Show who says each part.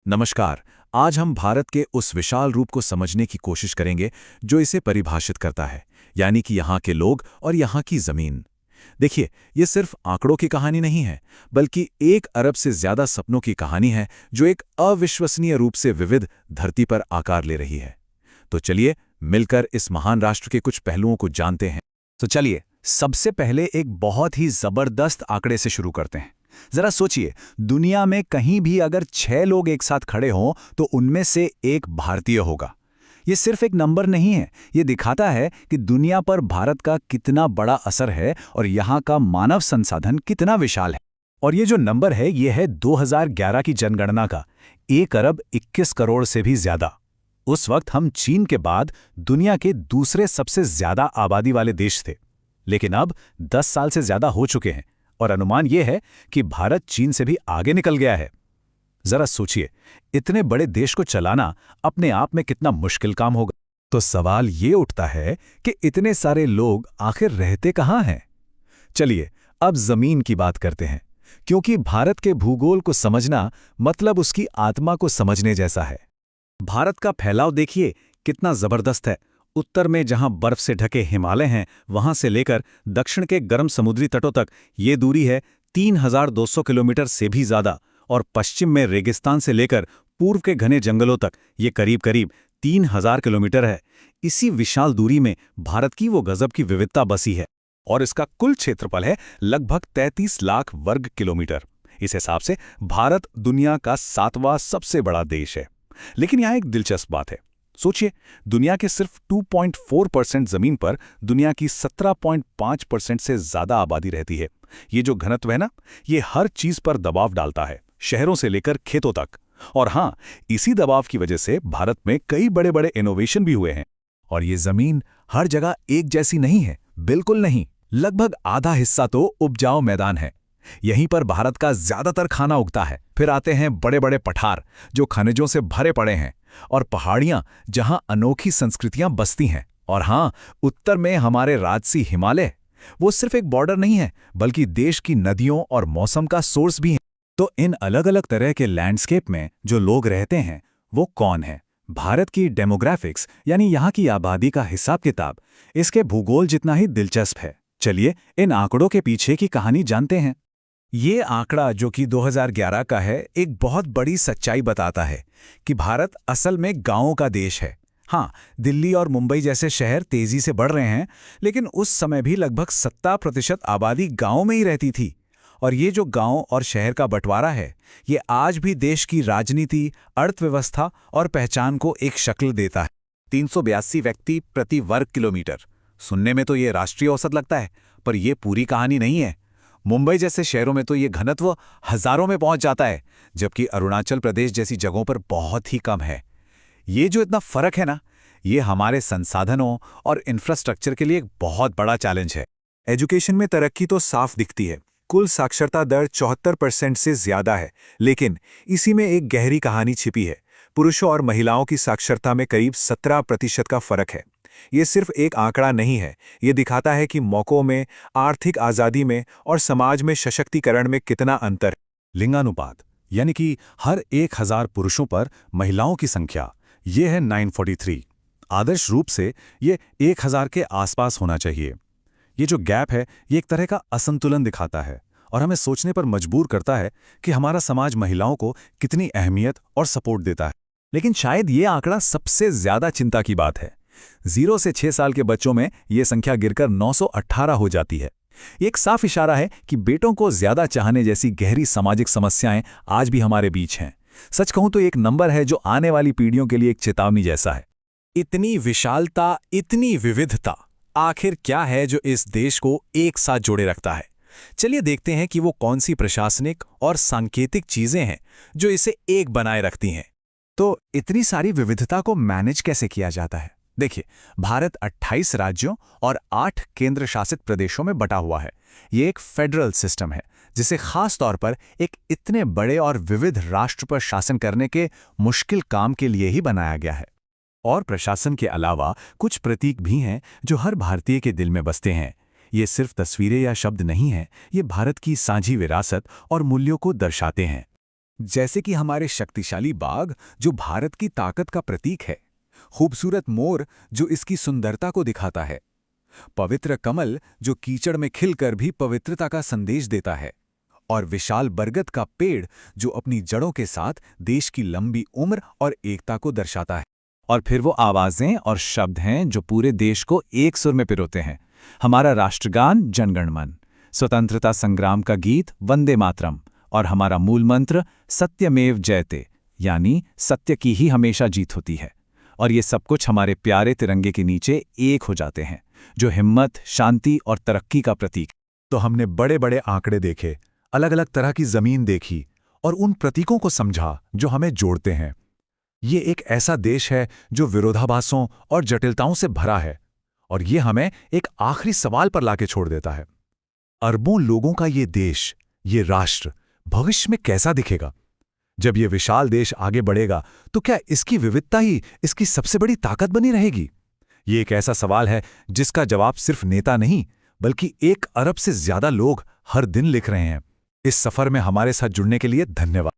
Speaker 1: नमस्कार। आज हम भारत के उस विशाल रूप को समझने की कोशिश करेंगे जो इसे परिभाषित करता है, यानी कि यहाँ के लोग और यहाँ की जमीन। देखिए, ये सिर्फ आंकड़ों की कहानी नहीं है, बल्कि 1 अरब से ज्यादा सपनों की कहानी है जो एक अविश्वसनीय रूप से विविध धरती पर आकार ले रही है। तो चलिए मिलकर इस महान राष्ट्र के कुछ पहलुओं को जानते हैं।
Speaker 2: तो चलिए, सबसे पहले एक बहुत ही जबरदस्त आंकड़े से शुरू करते हैं। जरा सोचिए, दुनिया में कहीं भी अगर 6 लोग एक साथ खड़े हों तो उनमें से एक भारतीय होगा। ये सिर्फ एक नंबर नहीं है, ये दिखाता है कि दुनिया पर भारत का कितना बड़ा असर है और यहाँ का मानव संसाधन कितना विशाल है। और ये जो नंबर है, ये है 2011 की जनगणना का 1 अरब 21 करोड़ से भी ज्यादा। उस वक्त हम चीन के बाद दुनिया के दूसरे सबसे ज्यादा आबादी वाले देश थे। लेकिन अब 10 साल से ज्यादा हो चुके हैं और अनुमान यह है कि भारत चीन से भी आगे निकल गया है। जरा सोचिए, इतने बड़े देश को चलाना अपने आप में कितना मुश्किल काम होगा। तो सवाल ये उठता है कि इतने सारे लोग आखिर रहते कहाँ हैं? चलिए अब जमीन की बात करते हैं, क्योंकि भारत के भूगोल को समझना मतलब उसकी आत्मा को समझने जैसा है। भारत का फैलाव देखिए कितना जबरदस्त है। उत्तर में जहां बर्फ से ढके हिमालय हैं, वहां से लेकर दक्षिण के गर्म समुद्री तटों तक ये दूरी है 3200 किलोमीटर से भी ज्यादा। और पश्चिम में रेगिस्तान से लेकर पूर्व के घने जंगलों तक ये करीब करीब 3000 किलोमीटर है। इसी विशाल दूरी में भारत की वो गजब की विविधता बसी है। और इसका कुल क्षेत्रफल है लगभग 33 लाख वर्ग किलोमीटर। इस हिसाब से भारत दुनिया का 7वां सबसे बड़ा देश है। लेकिन यहाँ एक दिलचस्प बात है। सोचिए, दुनिया के सिर्फ 2.4% जमीन पर दुनिया की 17.5% से ज्यादा आबादी रहती है। ये जो घनत्व है ना, ये हर चीज पर दबाव डालता है, शहरों से लेकर खेतों तक। और हाँ, इसी दबाव की वजह से भारत में कई बड़े बड़े इनोवेशन भी हुए हैं। और ये जमीन हर जगह एक जैसी नहीं है, बिल्कुल नहीं। लगभग आधा हिस्सा तो उपजाऊ मैदान है। यहीं पर भारत का ज्यादातर खाना उगता है। फिर आते हैं बड़े बड़े पठार जो खनिजों से भरे पड़े हैं, और पहाड़ियां जहां अनोखी संस्कृतियां बसती हैं। और हां, उत्तर में हमारे राजसी हिमालय, वो सिर्फ एक बॉर्डर नहीं है, बल्कि देश की नदियों और मौसम का सोर्स भी है। तो इन अलग अलग तरह के लैंडस्केप में जो लोग रहते हैं, वो कौन है? भारत की डेमोग्राफिक्स यानी यहाँ की आबादी का हिसाब किताब इसके भूगोल जितना ही दिलचस्प है। चलिए इन आंकड़ों के पीछे की कहानी जानते हैं। ये आंकड़ा जो कि 2011 का है, एक बहुत बड़ी सच्चाई बताता है कि भारत असल में गांवों का देश है। हाँ, दिल्ली और मुंबई जैसे शहर तेजी से बढ़ रहे हैं, लेकिन उस समय भी लगभग 70% आबादी गांवों में ही रहती थी। और ये जो गांव और शहर का बंटवारा है, ये आज भी देश की राजनीति, अर्थव्यवस्था और पहचान को एक शक्ल देता है। 382 व्यक्ति प्रति वर्ग किलोमीटर। सुनने में तो ये राष्ट्रीय औसत लगता है, पर यह पूरी कहानी नहीं है। मुंबई जैसे शहरों में तो ये घनत्व हजारों में पहुंच जाता है, जबकि अरुणाचल प्रदेश जैसी जगहों पर बहुत ही कम है। ये जो इतना फर्क है ना, ये हमारे संसाधनों और इंफ्रास्ट्रक्चर के लिए एक बहुत बड़ा चैलेंज है। एजुकेशन में तरक्की तो साफ दिखती है। कुल साक्षरता दर 74% से ज्यादा है, लेकिन इसी में एक गहरी कहानी छिपी है। पुरुषों और महिलाओं की साक्षरता में करीब 17% का फर्क है। ये सिर्फ एक आंकड़ा नहीं है, ये दिखाता है कि मौकों में, आर्थिक आज़ादी में और समाज में सशक्तिकरण में कितना अंतर है। लिंगानुपात यानी कि हर 1000 पुरुषों पर महिलाओं की संख्या, ये है 943। आदर्श रूप से ये 1000 के आसपास होना चाहिए। ये जो गैप है, ये एक तरह का असंतुलन दिखाता है और हमें सोचने पर मजबूर करता है कि हमारा समाज महिलाओं को कितनी अहमियत और सपोर्ट देता है। लेकिन शायद ये आंकड़ा सबसे ज्यादा चिंता की बात है। 0 से 6 साल के बच्चों में यह संख्या गिरकर 918 हो जाती है। ये एक साफ इशारा है कि बेटों को ज्यादा चाहने जैसी गहरी सामाजिक समस्याएं आज भी हमारे बीच हैं। सच कहूं तो एक नंबर है जो आने वाली पीढ़ियों के लिए एक चेतावनी जैसा है। इतनी विशालता, इतनी विविधता, आखिर क्या है जो इस देश को एक साथ जोड़े रखता है? चलिए देखते हैं कि वो कौन सी प्रशासनिक और सांकेतिक चीजें हैं जो इसे एक बनाए रखती हैं। तो इतनी सारी विविधता को मैनेज कैसे किया जाता है? देखिए, भारत 28 राज्यों और 8 केंद्र शासित प्रदेशों में बटा हुआ है। ये एक फेडरल सिस्टम है, जिसे खास तौर पर एक इतने बड़े और विविध राष्ट्र पर शासन करने के मुश्किल काम के लिए ही बनाया गया है। और प्रशासन के अलावा कुछ प्रतीक भी हैं जो हर भारतीय के दिल में बसते हैं। ये सिर्फ तस्वीरें या शब्द नहीं हैं, ये भारत की साझी विरासत और मूल्यों को दर्शाते हैं। जैसे कि हमारे शक्तिशाली बाघ जो भारत की ताकत का प्रतीक है, खूबसूरत मोर जो इसकी सुंदरता को दिखाता है, पवित्र कमल जो कीचड़ में खिलकर भी पवित्रता का संदेश देता है, और विशाल बरगद का पेड़ जो अपनी जड़ों के साथ देश की लंबी उम्र और एकता को दर्शाता है।
Speaker 3: और फिर वो आवाजें और शब्द हैं जो पूरे देश को एक सुर में पिरोते हैं। हमारा राष्ट्रगान जनगण मन, स्वतंत्रता संग्राम का गीत वंदे मातरम और हमारा मूल मंत्र सत्यमेव जयते, यानी सत्य की ही हमेशा जीत होती है। और ये सब कुछ हमारे प्यारे तिरंगे के नीचे एक हो जाते हैं, जो हिम्मत, शांति और तरक्की का प्रतीक।
Speaker 2: तो हमने बड़े बड़े आंकड़े देखे, अलग अलग तरह की जमीन देखी और उन प्रतीकों को समझा जो हमें जोड़ते हैं। ये एक ऐसा देश है जो विरोधाभासों और जटिलताओं से भरा है, और ये हमें एक आखिरी सवाल पर लाके छोड़ देता है। अरबों लोगों का ये देश, ये राष्ट्र भविष्य में कैसा दिखेगा? जब ये विशाल देश आगे बढ़ेगा तो क्या इसकी विविधता ही इसकी सबसे बड़ी ताकत बनी रहेगी? ये एक ऐसा सवाल है जिसका जवाब सिर्फ नेता नहीं, बल्कि 1 अरब से ज्यादा लोग हर दिन लिख रहे हैं। इस सफर में हमारे साथ जुड़ने के लिए धन्यवाद।